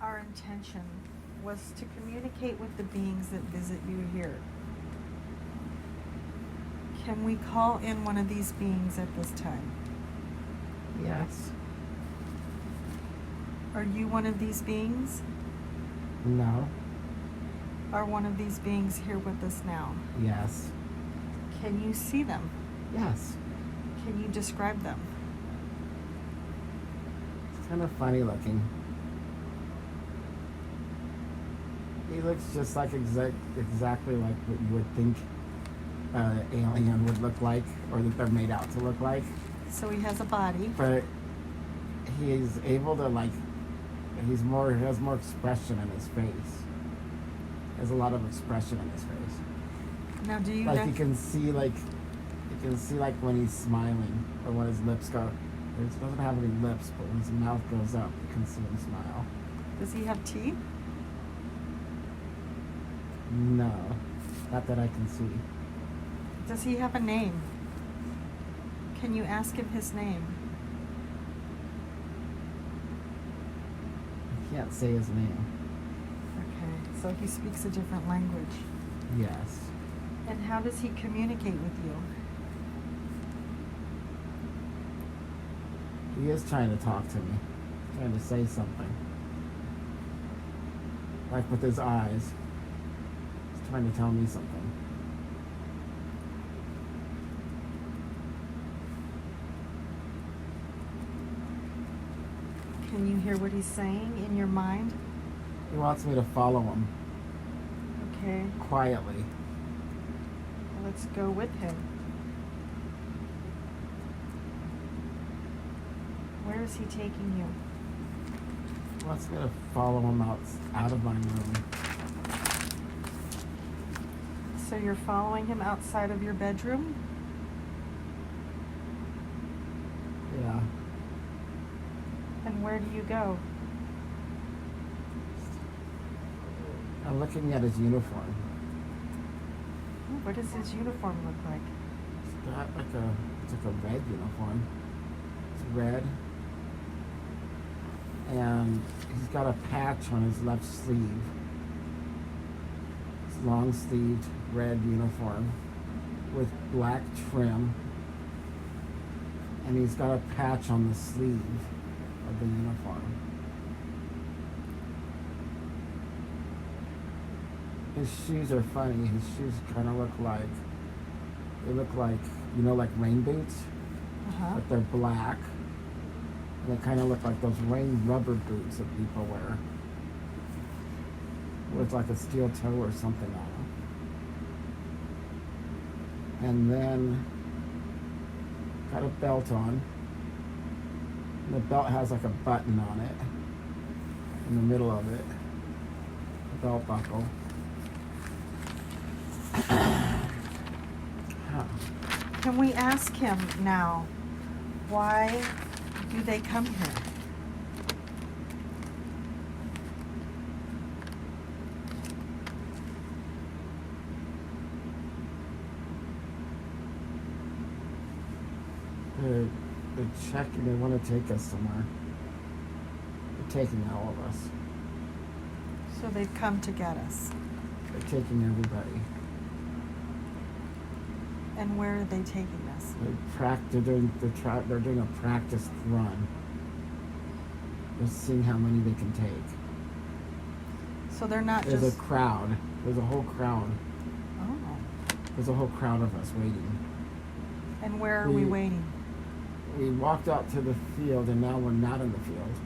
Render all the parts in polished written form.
our intention was to communicate with the beings that visit you here. Can we call in one of these beings at this time? Yes. Are you one of these beings? No. Are one of these beings here with us now? Yes. Can you see them? Yes. Can you describe them? It's kind of funny looking. He looks just like exactly like what you would think an alien would look like, or that they're made out to look like. So he has a body. But he's able to he has more expression in his face. There's a lot of expression in his face. Now, do you you can see when he's smiling, or when his lips go. He doesn't have any lips, but when his mouth goes up, you can see him smile. Does he have teeth? No, not that I can see. Does he have a name? Can you ask him his name? I can't say his name. Okay, so he speaks a different language. Yes. And how does he communicate with you? He is trying to talk to me, trying to say something. Like with his eyes. He's trying to tell me something. Can you hear what he's saying in your mind? He wants me to follow him Okay, quietly. let's go with him. Where is he taking you? He wants me to follow him out of my room. So you're following him outside of your bedroom? Yeah. And where do you go? I'm looking at his uniform. What does his uniform look like? It's got it's like a red uniform. It's red. And he's got a patch on his left sleeve. It's long-sleeved red uniform with black trim. And he's got a patch on the sleeve of the uniform. His shoes are funny. His shoes kind of look like like rain boots, but they're black. And they kind of look like those rain rubber boots that people wear, with like a steel toe or something on them. And then got a belt on. And the belt has like a button on it in the middle of it, a belt buckle. Can we ask him now, why do they come here? They're checking, they want to take us somewhere. They're taking all of us. So they've come to get us. They're taking everybody. And where are they taking us? They're doing a practice run. They're seeing how many they can take. So they're not There's just... a crowd. There's a whole crowd. Oh. There's a whole crowd of us waiting. And where are we waiting? We walked out to the field, and now we're not in the field.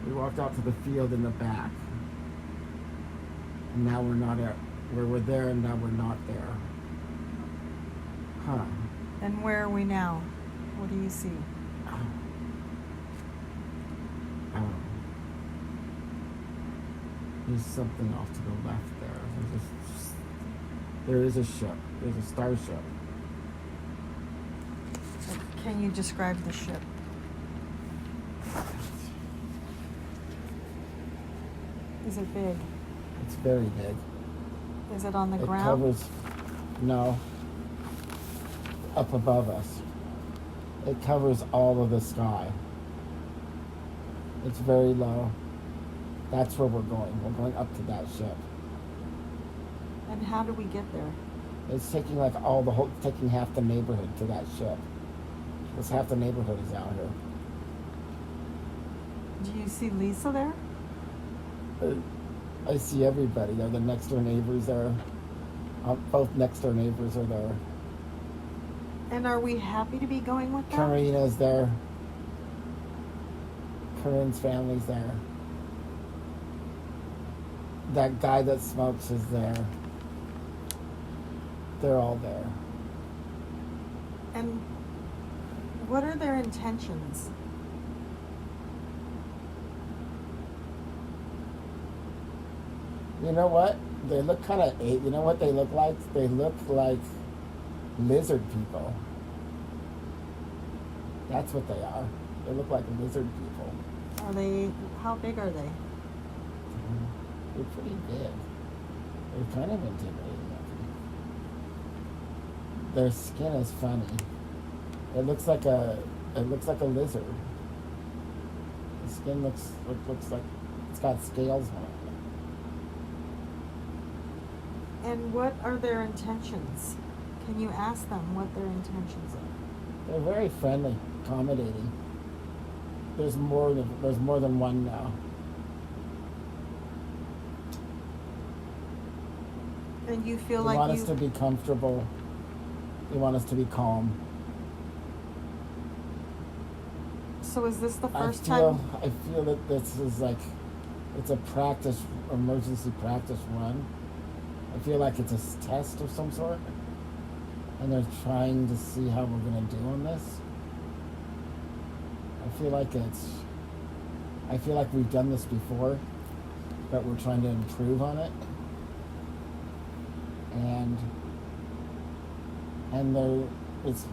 We walked out to the field in the back. And now we're not at where we're there, and now we're not there. Huh. And where are we now? What do you see? There's something off to the left there. There is a ship. There's a starship. Can you describe the ship? Is it big? It's very big. Is it on the It ground? covers, no, up above us. It covers all of the sky. It's very low. That's where we're going. We're going up to that ship. And how do we get there? It's taking like taking half the neighborhood to that ship. Because half the neighborhood is out here. Do you see Lisa there? I see everybody there. The next door neighbors there. Both next door neighbors are there. And are we happy to be going with them? Karina's there. Corinne's family's there. That guy that smokes is there. They're all there. And what are their intentions? You know what? They look kind of, you know what they look like? They look like lizard people. That's what they are. They look like lizard people. How big are they? They're pretty big. They're kind of intimidating looking. Their skin is funny. It looks like a lizard. The skin looks like it's got scales on it. And what are their intentions? Can you ask them what their intentions are? They're very friendly, accommodating. There's more than one now. And you feel They like want us to be comfortable. They want us to be calm. So is this the first time? I feel that this is like, it's a emergency practice run. I feel like it's a test of some sort. And they're trying to see how we're going to do on this. I feel like we've done this before, but we're trying to improve on it. And it's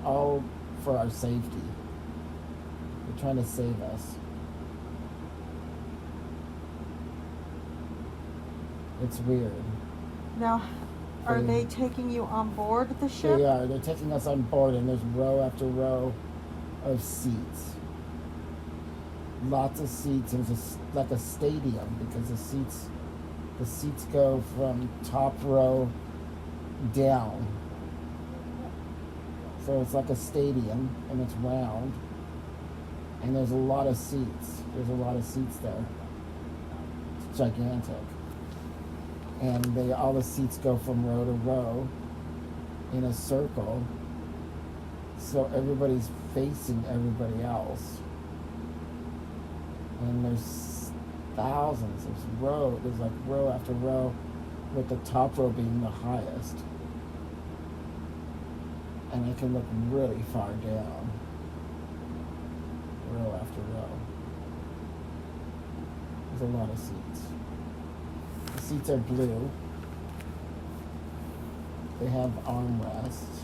all for our safety. They're trying to save us. It's weird. Now, are they taking you on board the ship? They are. They're taking us on board, and there's row after row of seats. Lots of seats. There's like a stadium because the seats go from top row down. So it's like a stadium, and it's round. And there's a lot of seats. There's a lot of seats there. It's gigantic. And all the seats go from row to row in a circle, so everybody's facing everybody else. And there's thousands. There's like row after row, with the top row being the highest. And I can look really far down, row after row. There's a lot of seats. The seats are blue. They have armrests.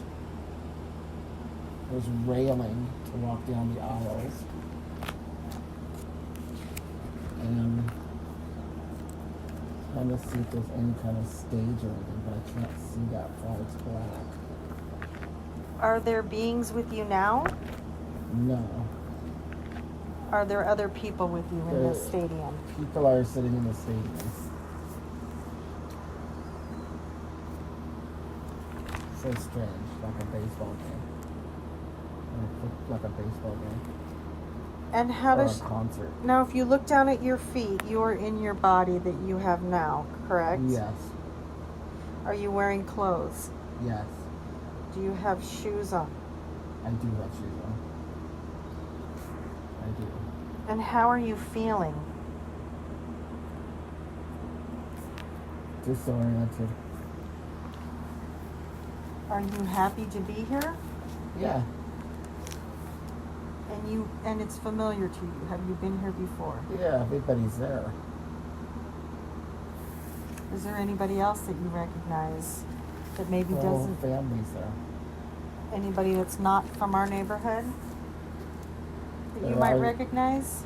There's railing to walk down the aisles. And I'm trying to see if there's any kind of stage or anything, but I can't see that far. It's black. Are there beings with you now? No. Are there other people with you in this stadium? People are sitting in the stadium. So strange, like a baseball game. Like a baseball game. And how Or does a concert. now? If you look down at your feet, you are in your body that you have now, correct? Yes. Are you wearing clothes? Yes. Do you have shoes on? I do have shoes on. I do. And how are you feeling? Disoriented. Are you happy to be here? Yeah. And it's familiar to you. Have you been here before? Yeah, everybody's there. Is there anybody else that you recognize that maybe The whole doesn't? family's there. Anybody that's not from our neighborhood that you There might are- recognize?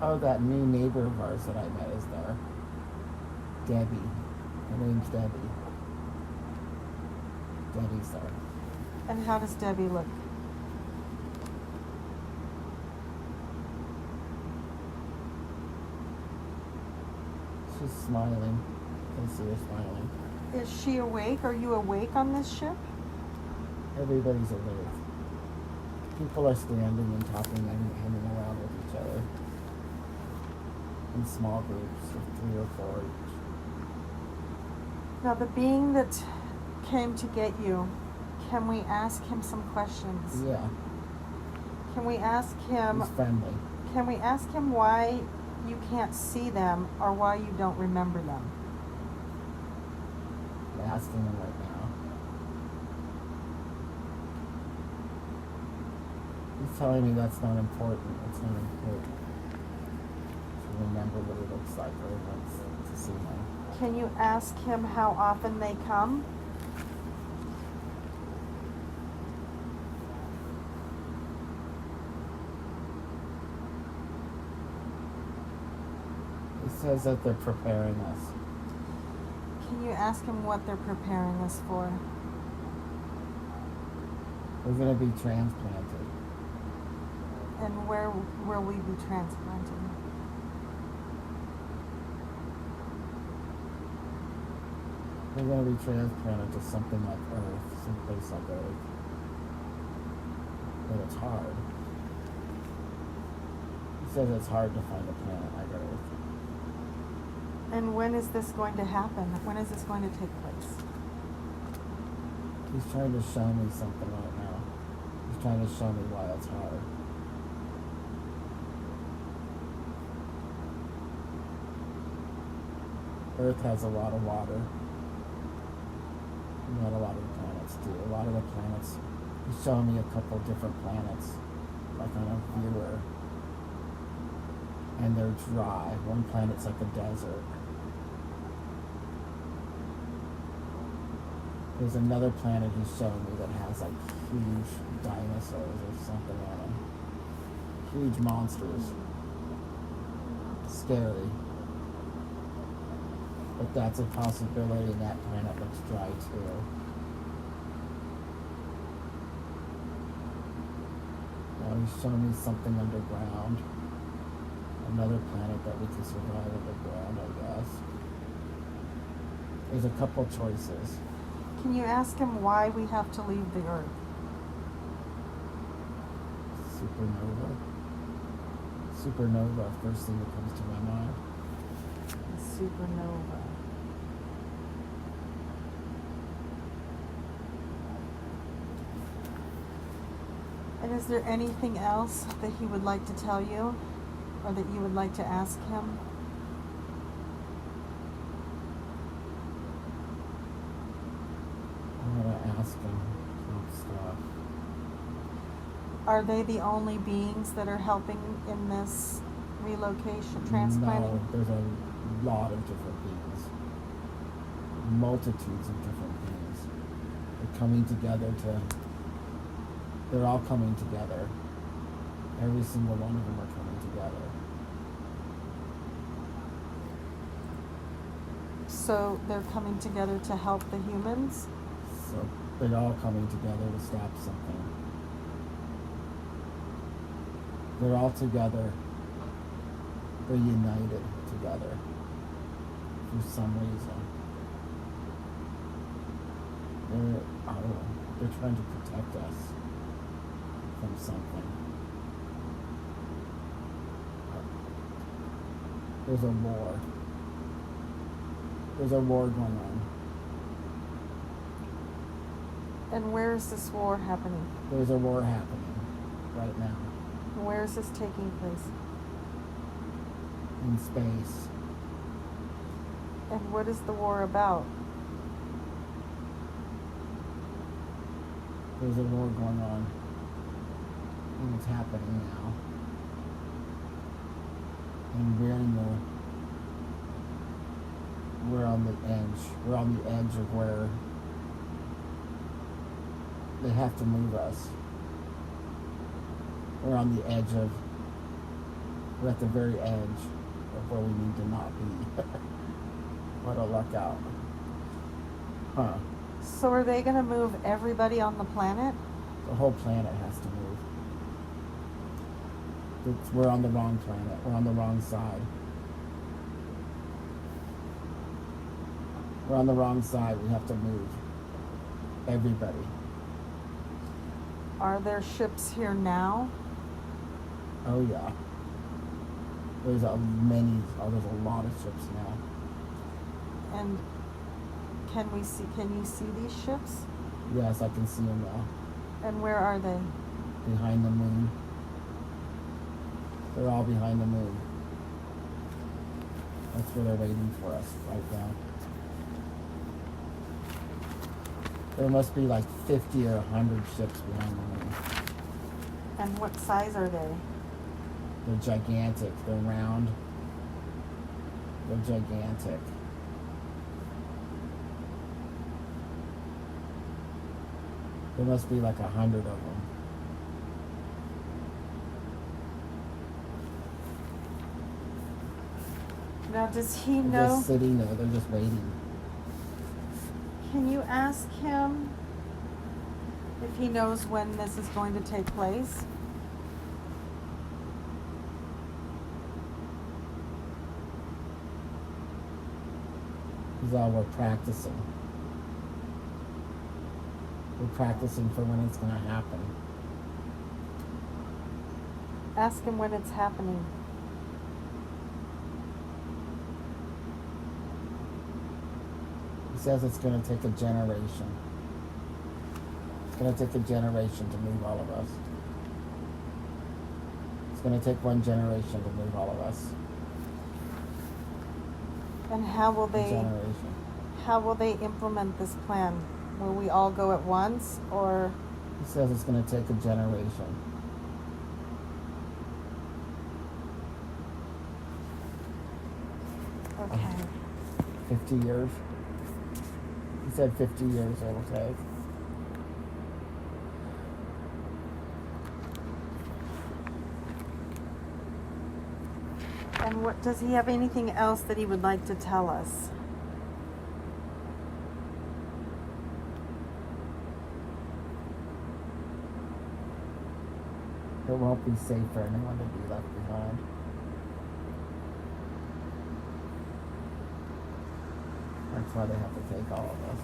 Oh, that new neighbor of ours that I met is there. Debbie. Her name's Debbie. Debbie's there. And how does Debbie look? She's smiling. I can see her smiling. Is she awake? Are you awake on this ship? Everybody's awake. People are standing and talking and hanging around with each other in small groups of 3 or 4 each. Now, the being that came to get you, can we ask him some questions? Yeah. Can we ask him? He's friendly. Can we ask him why you can't see them or why you don't remember them? I'm asking him right now. He's telling me that's not important. It's not important to remember what it looks like or wants to see him. Can you ask him how often they come? He says that they're preparing us. Can you ask him what they're preparing us for? We're going to be transplanted. And where will we be transplanted? We're going to be transplanted to something like Earth, someplace like Earth. But it's hard. He says it's hard to find a planet like Earth. And when is this going to happen? When is this going to take place? He's trying to show me something right now. He's trying to show me why it's hard. Earth has a lot of water. Not a lot of the planets do. A lot of the planets, he's showing me a couple different planets, like on a viewer. And they're dry. One planet's like a desert. There's another planet he's showing me that has like huge dinosaurs or something on them. Huge monsters. Scary. But that's a possibility, and that planet looks dry too. Now he's showing me something underground. Another planet that we can survive underground, I guess. There's a couple choices. Can you ask him why we have to leave the Earth? Supernova. Supernova, first thing that comes to my mind. A supernova. And is there anything else that he would like to tell you? Or that you would like to ask him? I'm gonna ask him some stuff. Are they the only beings that are helping in this relocation, transplanting? No, there's a lot of different beings. Multitudes of different beings. They're coming together they're all coming together. Every single one of them are coming together. So they're coming together to help the humans? So they're all coming together to stop something. They're all together. They're united together for some reason. They're trying to protect us from something. There's a war. There's a war going on. And where is this war happening? There's a war happening right now. Where is this taking place? In space. And what is the war about? There's a war going on. And it's happening now. And we're on the edge. We're on the edge of where they have to move us. We're on the edge of, we're at the very edge of where we need to not be. What a luck out. Huh. So are they gonna move everybody on the planet? The whole planet has to move. We're on the wrong planet. We're on the wrong side. We're on the wrong side. We have to move. Everybody. Are there ships here now? Oh yeah. There's a lot of ships now. And can you see these ships? Yes, I can see them now. And where are they? Behind the moon. They're all behind the moon. That's where they're waiting for us right now. There must be like 50 or 100 ships behind the moon. And what size are they? They're gigantic. They're round. They're gigantic. There must be like 100 of them. Now, does he They're know? just sitting there. They're just waiting. Can you ask him if he knows when this is going to take place? This is all we're practicing. We're practicing for when it's going to happen. Ask him when it's happening. He says it's going to take a generation. It's going to take a generation to move all of us. It's going to take one generation to move all of us. And how will A they generation. implement this plan? Will we all go at once, or? He says it's going to take a generation. Okay. 50 years. He said 50 years it will take. And what does he have anything else that he would like to tell us? It won't be safe for anyone to be left behind. That's why they have to take all of us.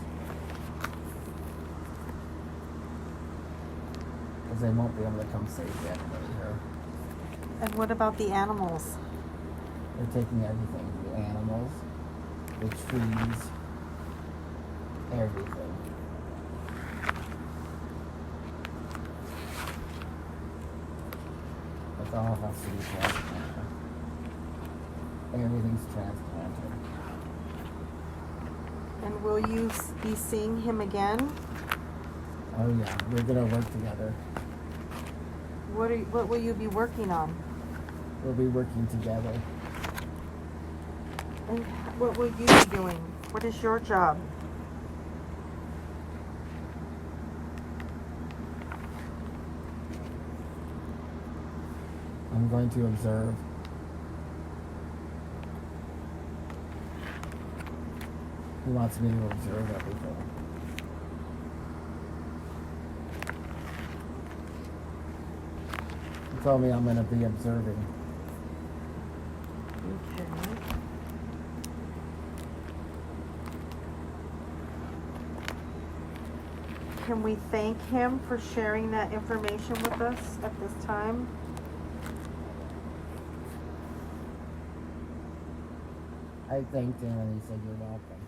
Because they won't be able to come save anybody here. And what about the animals? They're taking everything. The animals, the trees, everything. It all has to be transplanted. Everything's transplanted. And will you be seeing him again? Oh yeah, we're gonna work together. What will you be working on? We'll be working together. And what will you be doing? What is your job? I'm going to observe. He wants me to observe everything. He told me I'm going to be observing. Okay. Can we thank him for sharing that information with us at this time? I thanked him and he said, "You're welcome."